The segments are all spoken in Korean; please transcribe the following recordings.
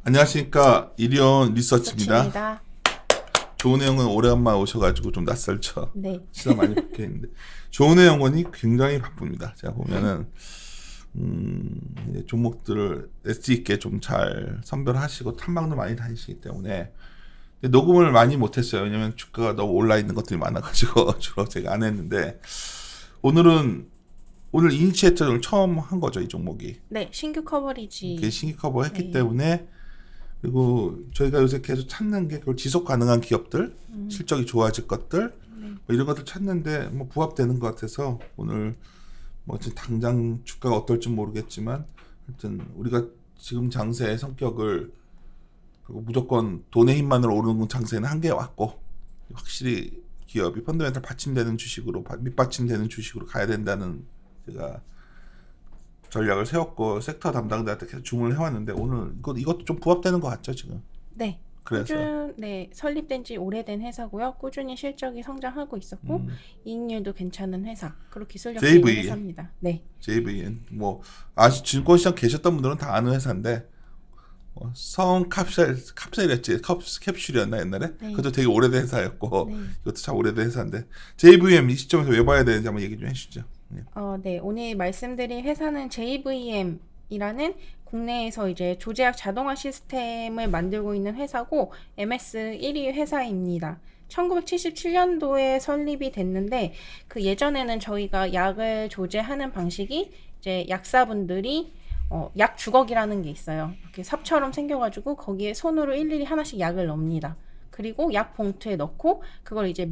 안녕하십니까. 이리온 리서치입니다. 서치입니다. 조은혜 영은 오래간만에 오셔가지고 좀 낯설죠. 네. 시간 많이 바뀌었는데 조은혜 영원이 굉장히 바쁩니다. 제가 보면은 이제 종목들을 엣지 있게 좀 잘 선별하시고 탐방도 많이 다니시기 때문에 녹음을 많이 못했어요. 왜냐면 주가가 너무 올라 있는 것들이 많아가지고 주로 제가 안 했는데 오늘 이니시에이터를 처음 한 거죠, 이 종목이. 네, 신규 커버리지. 이렇게 신규 커버했기 네. 때문에. 그리고 저희가 요새 계속 찾는 게 그걸 지속 가능한 기업들, 실적이 좋아질 것들, 뭐 이런 것들 찾는데 뭐 부합되는 것 같아서 오늘 뭐 지금 당장 주가가 어떨지 모르겠지만 하여튼 우리가 지금 장세의 성격을 그리고 무조건 돈의 힘만으로 오르는 장세는 한계에 왔고 확실히 기업이 펀더멘탈 받침되는 주식으로 밑받침되는 주식으로 가야 된다는 제가 전략을 세웠고 섹터 담당자한테 계속 주문을 해왔는데 오늘 이것도 좀 부합되는 것 같죠 지금. 네. 그래서 네, 설립된 지 오래된 회사고요. 꾸준히 실적이 성장하고 있었고 이익률도 괜찮은 회사. 그리고 기술력도 있는 JV. 회사입니다. 네. JVN 뭐 증권시장 계셨던 분들은 다 아는 회사인데 성 캡슐이었지 캡슐이었나 옛날에. 네. 그것도 되게 오래된 회사였고 네. 이것도 참 오래된 회사인데 JVM 이 시점에서 왜 봐야 되는지 한번 얘기 좀 해주시죠. 네. 오늘 말씀드릴 회사는 JVM이라는 국내에서 이제 조제약 자동화 시스템을 만들고 있는 회사고 MS 1위 회사입니다. 1977년도에 설립이 됐는데 그 예전에는 저희가 약을 조제하는 방식이 이제 약사분들이 약 주걱이라는 게 있어요. 이렇게 삽처럼 생겨가지고 거기에 손으로 일일이 하나씩 약을 넣습니다. 그리고 약 봉투에 넣고 그걸 이제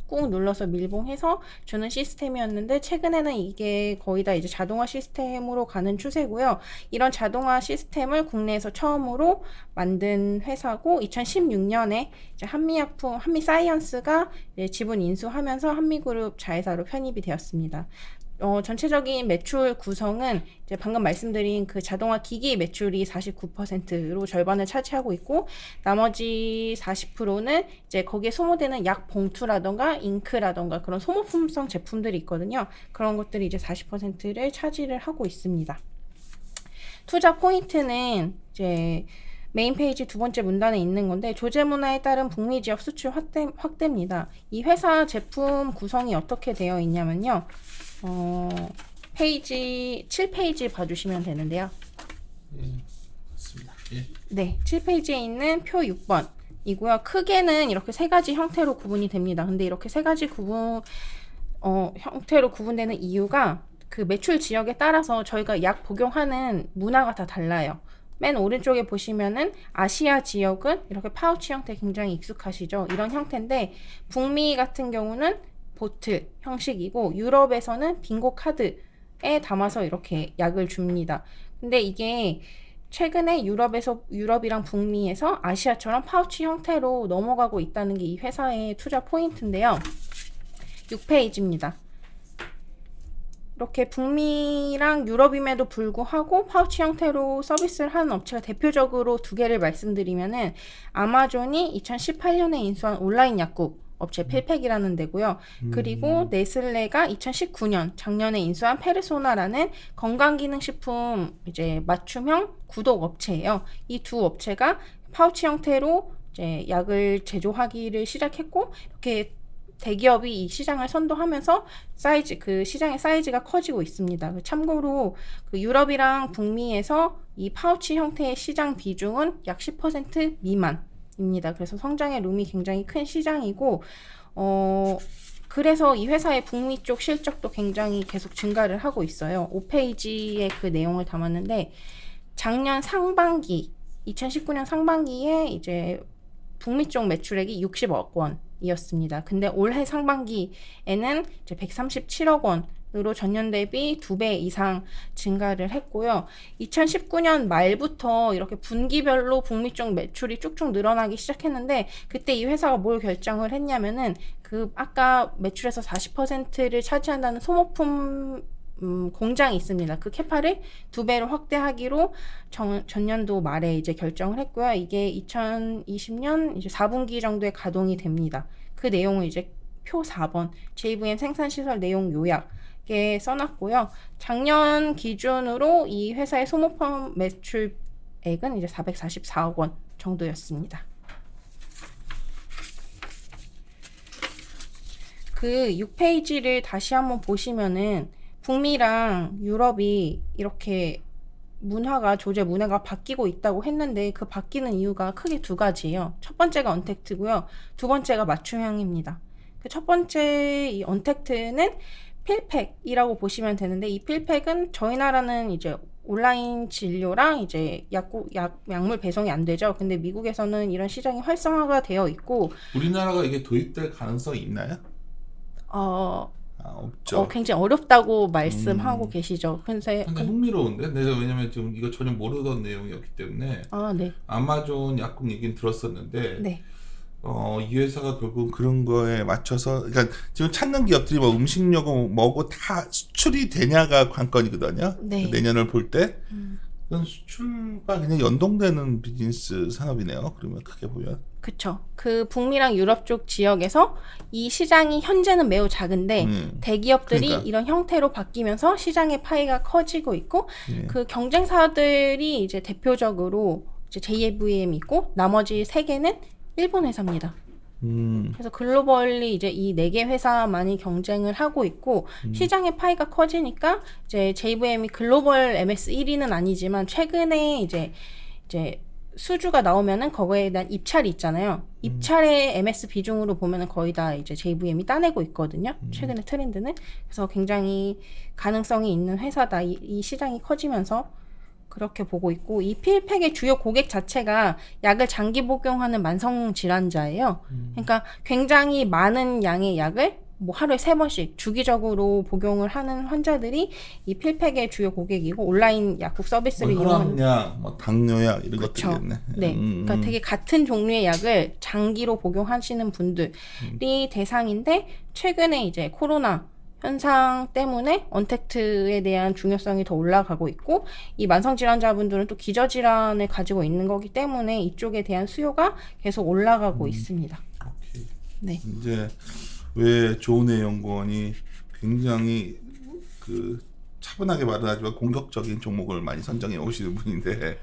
꾹 눌러서 밀봉해서 주는 시스템이었는데 최근에는 이게 거의 다 이제 자동화 시스템으로 가는 추세고요. 이런 자동화 시스템을 국내에서 처음으로 만든 회사고 2016년에 이제 한미사이언스가 지분 인수하면서 한미그룹 자회사로 편입이 되었습니다. 전체적인 매출 구성은 이제 방금 말씀드린 그 자동화 기기 매출이 49%로 절반을 차지하고 있고 나머지 40%는 이제 거기에 소모되는 약 봉투라던가 잉크라던가 그런 소모품성 제품들이 있거든요. 그런 것들이 이제 40%를 차지를 하고 있습니다. 투자 포인트는 이제 메인 페이지 두 번째 문단에 있는 건데 조제 문화에 따른 북미 지역 수출 확대입니다. 이 회사 제품 구성이 어떻게 되어 있냐면요. 페이지 7페이지 봐주시면 되는데요. 맞습니다. 예. 네, 7페이지에 있는 표 6번 이고요. 크게는 이렇게 세 가지 형태로 구분이 됩니다. 근데 이렇게 세 가지 형태로 구분되는 이유가 그 매출 지역에 따라서 저희가 약 복용하는 문화가 다 달라요. 맨 오른쪽에 보시면은 아시아 지역은 이렇게 파우치 형태 굉장히 익숙하시죠? 이런 형태인데 북미 같은 경우는 보틀 형식이고 유럽에서는 빙고 카드에 담아서 이렇게 약을 줍니다. 근데 이게 최근에 유럽이랑 북미에서 아시아처럼 파우치 형태로 넘어가고 있다는 게 이 회사의 투자 포인트인데요. 6페이지입니다. 이렇게 북미랑 유럽임에도 불구하고 파우치 형태로 서비스를 하는 업체가 대표적으로 두 개를 말씀드리면은 아마존이 2018년에 인수한 온라인 약국 업체 필팩이라는 데고요. 그리고 네슬레가 2019년 작년에 인수한 페르소나라는 건강기능식품 이제 맞춤형 구독 업체예요. 이 두 업체가 파우치 형태로 이제 약을 제조하기를 시작했고 이렇게 대기업이 이 시장을 선도하면서 그 시장의 사이즈가 커지고 있습니다. 참고로 그 유럽이랑 북미에서 이 파우치 형태의 시장 비중은 약 10% 미만입니다. 그래서 성장의 룸이 굉장히 큰 시장이고, 그래서 이 회사의 북미 쪽 실적도 굉장히 계속 증가를 하고 있어요. 5페이지에 그 내용을 담았는데, 작년 상반기, 2019년 상반기에 이제 북미 쪽 매출액이 60억 원이었습니다. 근데 올해 상반기에는 이제 137억 원으로 전년 대비 2배 이상 증가를 했고요. 2019년 말부터 이렇게 분기별로 북미 쪽 매출이 쭉쭉 늘어나기 시작했는데 그때 이 회사가 뭘 결정을 했냐면은 그 아까 매출에서 40%를 차지한다는 소모품 공장이 있습니다. 그 캐파를 2배로 확대하기로 전년도 말에 이제 결정을 했고요. 이게 2020년 이제 4분기 정도에 가동이 됩니다. 그 내용을 이제 표 4번 JVM 생산시설 내용 요약에 써놨고요. 작년 기준으로 이 회사의 소모품 매출 매출액은 이제 444억 원 정도였습니다. 그 6페이지를 다시 한번 보시면은 북미랑 유럽이 이렇게 조제 문화가 바뀌고 있다고 했는데 그 바뀌는 이유가 크게 두 가지예요. 첫 번째가 언택트고요. 두 번째가 맞춤형입니다. 그 첫 번째 이 언택트는 필팩이라고 보시면 되는데 이 필팩은 저희 나라는 이제 온라인 진료랑 이제 약물 배송이 안 되죠. 근데 미국에서는 이런 시장이 활성화가 되어 있고 우리나라가 이게 도입될 가능성이 있나요? 없죠. 굉장히 어렵다고 말씀하고 계시죠. 근데 상당히 흥미로운데 내가 왜냐면 지금 이거 전혀 모르던 내용이었기 때문에 네. 아마존 약국 얘기는 들었었는데 네. 이 회사가 결국 그런 거에 맞춰서 그러니까 지금 찾는 기업들이 뭐 음식료고 뭐고 다 수출이 되냐가 관건이거든요. 네. 내년을 볼 때 그건 수출과 그냥 연동되는 비즈니스 산업이네요. 그러면 크게 보면. 그쵸. 그 북미랑 유럽 쪽 지역에서 이 시장이 현재는 매우 작은데 대기업들이 그러니까. 이런 형태로 바뀌면서 시장의 파이가 커지고 있고 예. 그 경쟁사들이 이제 대표적으로 이제 JVM 있고 나머지 세 개는 일본 회사입니다. 그래서 글로벌리 이제 이 4개 회사만이 경쟁을 하고 있고 시장의 파이가 커지니까 이제 JVM이 글로벌 MS 1위는 아니지만 최근에 이제 수주가 나오면은 거기에 대한 입찰이 있잖아요. 입찰의 MS 비중으로 보면은 거의 다 이제 JVM이 따내고 있거든요. 최근의 트렌드는. 그래서 굉장히 가능성이 있는 회사다. 이 시장이 커지면서 그렇게 보고 있고 이 필팩의 주요 고객 자체가 약을 장기 복용하는 만성 질환자예요. 그러니까 굉장히 많은 양의 약을 뭐 하루에 3번씩 주기적으로 복용을 하는 환자들이 이 필팩의 주요 고객이고 온라인 약국 서비스를 이용하는 혈압약, 뭐 당뇨약 이런 그쵸. 것들이겠네. 네, 그러니까 되게 같은 종류의 약을 장기로 복용하시는 분들이 대상인데 최근에 이제 코로나 현상 때문에 언택트에 대한 중요성이 더 올라가고 있고 이 만성질환자분들은 또 기저질환을 가지고 있는 거기 때문에 이쪽에 대한 수요가 계속 올라가고 있습니다. 오케이. 네. 이제 왜 조은혜 연구원이 굉장히 그 차분하게 말은 하지만 공격적인 종목을 많이 선정해 오시는 분인데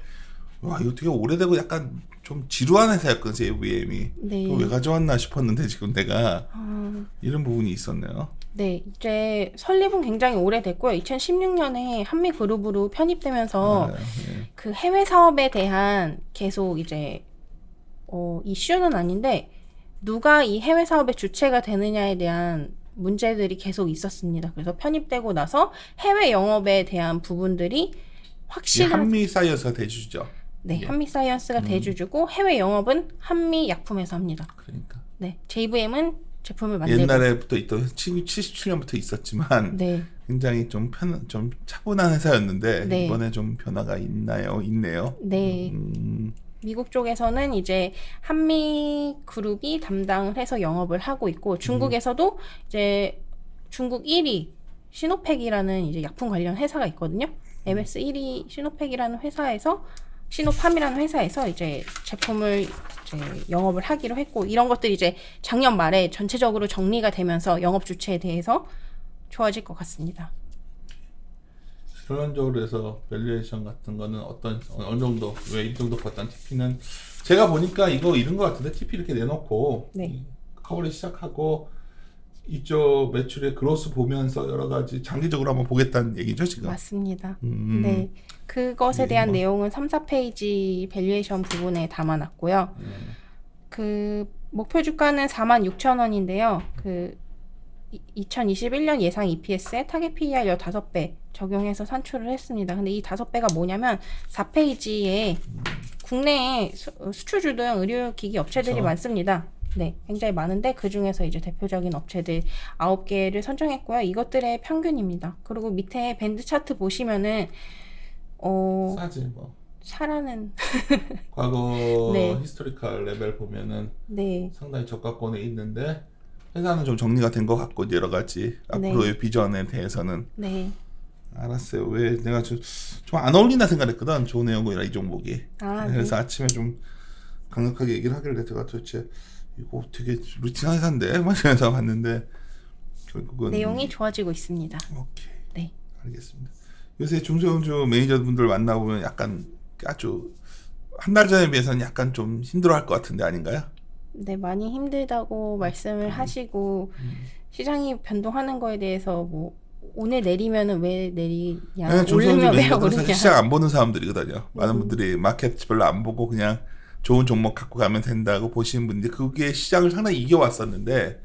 와 이거 되게 오래되고 약간 좀 지루한 회사였거든 JVM이. 네. 왜 가져왔나 싶었는데 지금 내가 이런 부분이 있었네요. 네, 이제 설립은 굉장히 오래됐고요. 2016년에 한미그룹으로 편입되면서 예. 그 해외 사업에 대한 계속 이제 이슈는 아닌데 누가 이 해외 사업의 주체가 되느냐에 대한 문제들이 계속 있었습니다. 그래서 편입되고 나서 해외 영업에 대한 부분들이 확실한 한미 사이언스가 대주죠. 네, 한미 사이언스가 대주주고 해외 영업은 한미 약품에서 합니다. 그러니까 네, JVM은 제품을 만들고 옛날에부터 있던 77년부터 있었지만 네. 굉장히 좀 차분한 회사였는데 네. 이번에 좀 변화가 있네요. 네. 미국 쪽에서는 이제 한미 그룹이 담당을 해서 영업을 하고 있고 중국에서도 이제 중국 1위 시노팩이라는 이제 약품 관련 회사가 있거든요. MS 1위 시노팩이라는 회사에서 시노팜이라는 회사에서 이제 제품을 이제 영업을 하기로 했고 이런 것들이 이제 작년 말에 전체적으로 정리가 되면서 영업 주체에 대해서 좋아질 것 같습니다. 결론적으로 해서 밸류에이션 같은 거는 어느 정도 왜 이 정도 봤던 TP는 제가 보니까 이런 거 같은데 TP 이렇게 내놓고 네. 커버를 시작하고 이쪽 매출의 그로스 보면서 여러 가지 장기적으로 한번 보겠다는 얘기죠 지금. 맞습니다. 네. 그것에 대한 내용은 3, 4페이지 밸류에이션 부분에 담아놨고요. 그 목표 주가는 46,000원인데요. 그 2021년 예상 EPS에 타겟 PER 15배 적용해서 산출을 했습니다. 근데 이 5배가 뭐냐면 4페이지에 국내에 수출 주도형 의료기기 업체들이 그쵸. 많습니다. 네, 굉장히 많은데 그 중에서 이제 대표적인 업체들 9개를 선정했고요. 이것들의 평균입니다. 그리고 밑에 밴드 차트 보시면은 싸지 뭐. 사라는 과거 네. 히스토리컬 레벨 보면은 네, 상당히 저가권에 있는데 회사는 좀 정리가 된 것 같고 여러 가지 네. 앞으로의 비전에 대해서는 네. 알았어요. 왜 내가 좀 안 어울린다 생각했거든. 조은혜 연구원이랑 이 종목이. 그래서 네. 아침에 좀 강력하게 얘기를 하길래 제가 도대체 이거 되게 루틴한 회사인데 막 이러면서 봤는데 결국은 내용이 좋아지고 있습니다. 오케이. 네. 알겠습니다. 요새 중소형주 매니저분들 만나보면 약간 아주 한 달 전에 비해서는 약간 좀 힘들어할 것 같은데 아닌가요? 네, 많이 힘들다고 말씀을 하시고 시장이 변동하는 거에 대해서 뭐 오늘 내리면은 왜 내리냐, 네, 오르면 왜 중소형주 오르냐. 사실 시장 안 보는 사람들이거든요. 많은 분들이 마켓 별로 안 보고 그냥 좋은 종목 갖고 가면 된다고 보시는 분들이 그게 시장을 상당히 이겨왔었는데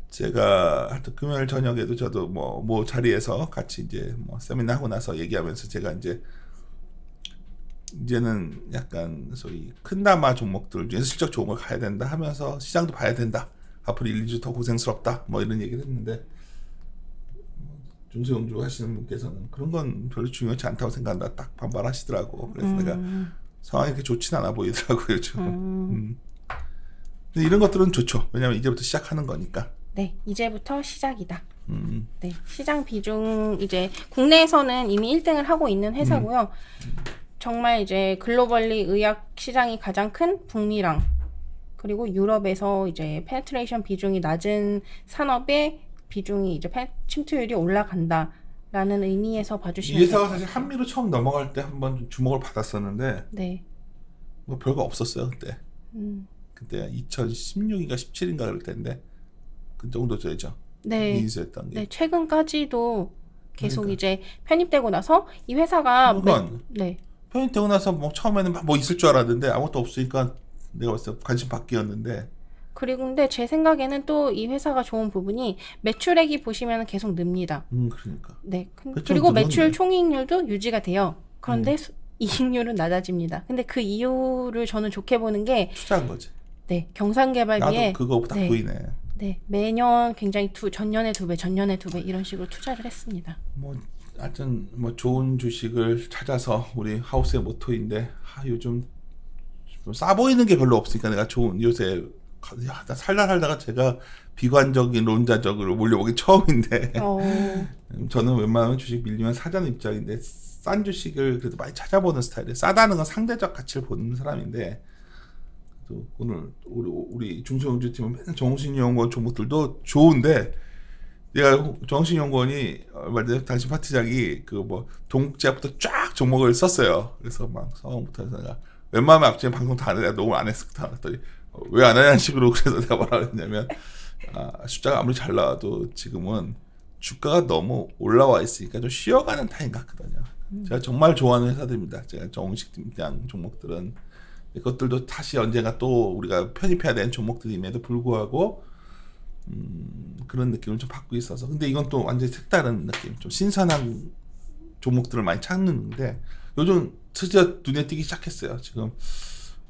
제가 하여튼 금요일 저녁에도 저도 뭐 자리에서 같이 이제 뭐 세미나 하고 나서 얘기하면서 제가 이제는 약간 소위 큰나마 종목들 중에서 실적 좋은 걸 가야 된다 하면서 시장도 봐야 된다. 앞으로 1, 2주 더 고생스럽다. 뭐 이런 얘기를 했는데 중소형주 하시는 분께서는 그런 건 별로 중요하지 않다고 생각한다. 딱 반발하시더라고. 그래서 내가 상황이 그렇게 좋진 않아 보이더라고요. 근데 이런 것들은 좋죠. 왜냐하면 이제부터 시작하는 거니까. 네, 이제부터 시작이다. 네, 시장 비중 이제 국내에서는 이미 1등을 하고 있는 회사고요. 정말 이제 글로벌리 의약 시장이 가장 큰 북미랑 그리고 유럽에서 이제 페네트레이션 비중이 낮은 산업의 비중이 이제 침투율이 올라간다라는 의미에서 봐주시면 이 회사가 사실 한미로 처음 넘어갈 때 한번 주목을 받았었는데 네. 뭐 별거 없었어요 그때. 그때 2016인가 17인가 그럴 텐데 그 정도 되죠. 네. 인수했던 게. 네, 최근까지도 계속 그러니까. 이제 편입되고 나서 이 회사가 네. 편입되고 나서 뭐 처음에는 뭐 있을 줄 알았는데 아무것도 없으니까 내가 봤을 때 관심 바뀌었는데. 그리고 근데 제 생각에는 또 이 회사가 좋은 부분이 매출액이 보시면 계속 늡니다. 그러니까. 네. 매출 그리고 늘었네. 매출 총이익률도 유지가 돼요. 그런데 이익률은 낮아집니다. 근데 그 이유를 저는 좋게 보는 게 투자한 거지. 네, 경상개발비에 나도 그거 딱 네. 보이네. 네, 매년 굉장히 전년에 2배, 전년에 2배 이런 식으로 투자를 했습니다. 뭐 하여튼 뭐 좋은 주식을 찾아서 우리 하우스의 모토인데 요즘 싸 보이는 게 별로 없으니까 내가 좋은 요새 나 살다가 제가 비관적인 론자적으로 몰려보기 처음인데 저는 웬만하면 주식 밀리면 사자는 입장인데 싼 주식을 그래도 많이 찾아보는 스타일이에요. 싸다는 건 상대적 가치를 보는 사람인데 또 오늘 우리 중소형주 팀은 맨날 정신연구원 종목들도 좋은데 내가 정신연구원이 얼마 전에 당신 파트장이 그 뭐 동국제약부터 쫙 종목을 썼어요. 그래서 막 상황부터 해서 내가 웬만하면 앞전에 방송 다 내가 녹음을 안 했을 때 그랬더니 왜 안 하냐는 식으로 그래서 내가 뭐라 그랬냐면 숫자가 아무리 잘 나와도 지금은 주가가 너무 올라와 있으니까 좀 쉬어가는 타임 같거든요. 제가 정말 좋아하는 회사들입니다. 제가 정식팀장 종목들은 그것들도 다시 언젠가 또 우리가 편입해야 되는 종목들임에도 불구하고 그런 느낌을 좀 받고 있어서 근데 이건 또 완전히 색다른 느낌 좀 신선한 종목들을 많이 찾는데 요즘 드디어 눈에 띄기 시작했어요. 지금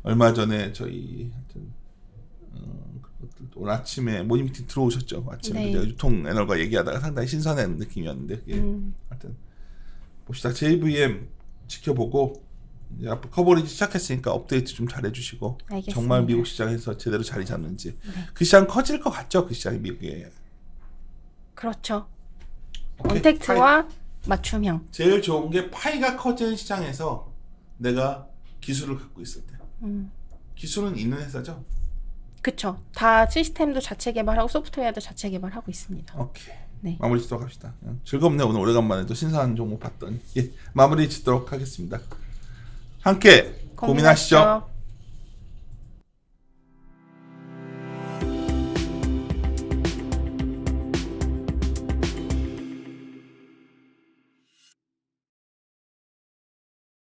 얼마 전에 저희 오늘 아침에 모닝미팅 들어오셨죠. 아침에 네. 유통 애널과 얘기하다가 상당히 신선한 느낌이었는데 그게 하여튼 봅시다. JVM 지켜보고 이제 앞으로 커버리지 시작했으니까 업데이트 좀 잘해주시고 알겠습니다. 정말 미국 시장에서 제대로 자리 잡는지 그 시장 커질 것 같죠? 그 시장이 미국에 그렇죠. 오케이. 언택트와 맞춤형. 제일 좋은 게 파이가 커진 시장에서 내가 기술을 갖고 있을 때 기술은 있는 회사죠? 그쵸. 다 시스템도 자체 개발하고 소프트웨어도 자체 개발하고 있습니다. 오케이. 네. 마무리 짓도록 합시다. 즐겁네. 오늘 오래간만에 또 신선한 종목 봤더니 마무리 짓도록 하겠습니다. 함께 고민하시죠.